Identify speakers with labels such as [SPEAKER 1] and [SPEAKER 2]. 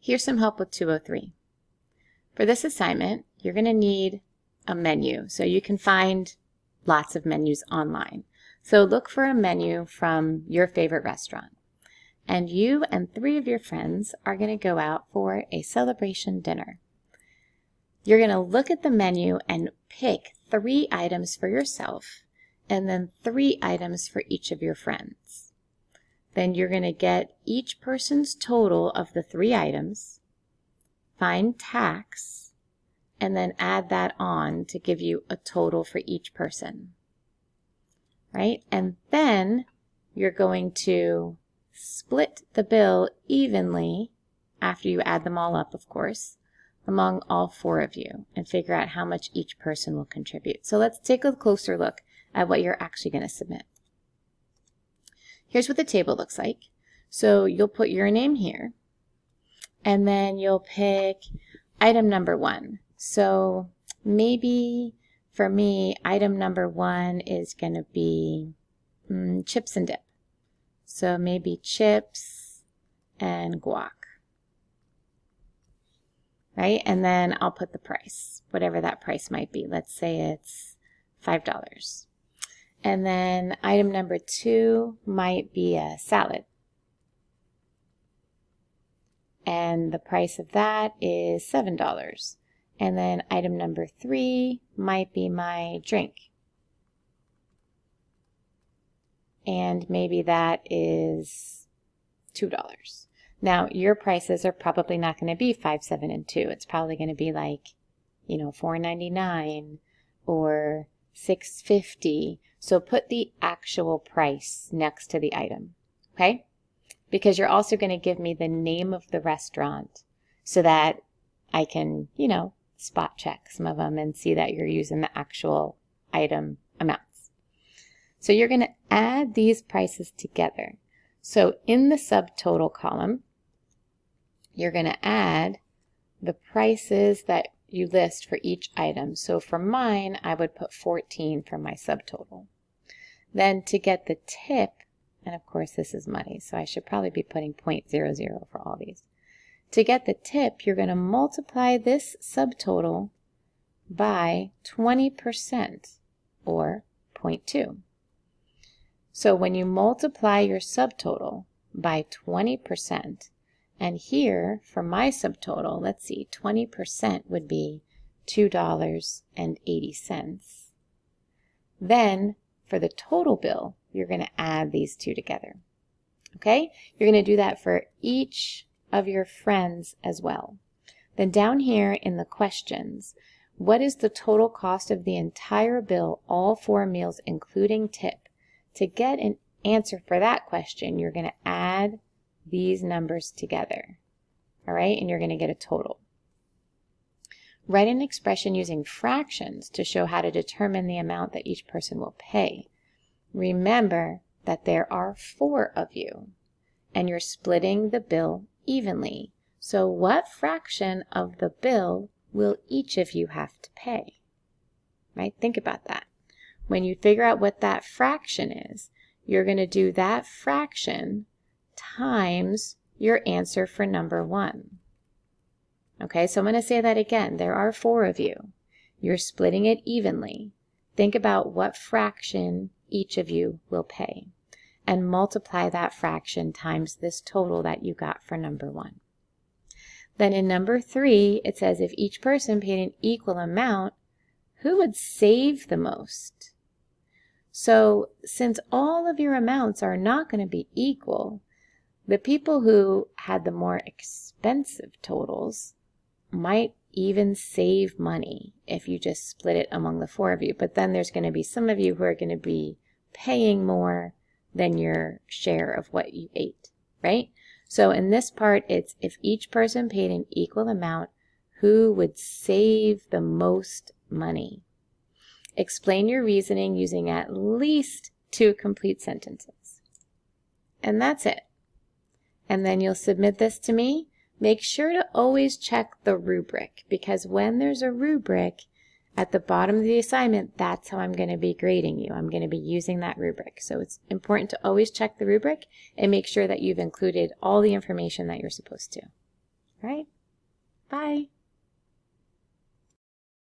[SPEAKER 1] Here's some help with 203. For this assignment, you're going to need a menu. So you can find lots of menus online. So look for a menu from your favorite restaurant. And you and 3 of your friends are going to go out for a celebration dinner. You're going to look at the menu and pick 3 items for yourself and then 3 items for each of your friends. Then you're going to get each person's total of the 3 items, find tax, and then add that on to give you a total for each person. Right? And then you're going to split the bill evenly, after you add them all up, of course, among all 4 of you and figure out how much each person will contribute. So let's take a closer look at what you're actually going to submit. Here's what the table looks like. So you'll put your name here, and then you'll pick item number 1. So maybe for me, item number 1 is going to be chips and dip. So maybe chips and guac. Right? And then I'll put the price, whatever that price might be. Let's say it's $5. And then item number 2 might be a salad. And the price of that is $7. And then item number 3 might be my drink. And maybe that is $2. Now, your prices are probably not going to be $5, $7, and $2. It's probably going to be like, $4.99 or $6.50. So put the actual price next to the item, okay? Because you're also going to give me the name of the restaurant so that I can, spot check some of them and see that you're using the actual item amounts. So you're going to add these prices together. So in the subtotal column, you're going to add the prices that you list for each item. So for mine, I would put 14 for my subtotal. Then to get the tip, and of course this is money, so I should probably be putting 0.00 for all these. To get the tip, you're going to multiply this subtotal by 20%, or 0.2. So when you multiply your subtotal by 20%, and here for my subtotal, let's see, 20% would be $2.80. Then for the total bill, you're going to add these 2 together. Okay? You're going to do that for each of your friends as well. Then down here in the questions, what is the total cost of the entire bill, all 4 meals, including tip? To get an answer for that question, you're going to add these numbers together. All right? And you're going to get a total. Write an expression using fractions to show how to determine the amount that each person will pay. Remember that there are 4 of you, and you're splitting the bill evenly. So what fraction of the bill will each of you have to pay? Right? Think about that. When you figure out what that fraction is, you're going to do that fraction times your answer for number 1. Okay, so I'm going to say that again. There are 4 of you. You're splitting it evenly. Think about what fraction each of you will pay and multiply that fraction times this total that you got for number 1. Then in number 3, it says if each person paid an equal amount, who would save the most? So since all of your amounts are not going to be equal, the people who had the more expensive totals might even save money if you just split it among the 4 of you. But then there's going to be some of you who are going to be paying more than your share of what you ate, right? So in this part, it's if each person paid an equal amount, who would save the most money? Explain your reasoning using at least 2 complete sentences. And that's it. And then you'll submit this to me. Make sure to always check the rubric, because when there's a rubric at the bottom of the assignment, that's how I'm going to be grading you. I'm going to be using that rubric. So it's important to always check the rubric and make sure that you've included all the information that you're supposed to. All right? Bye.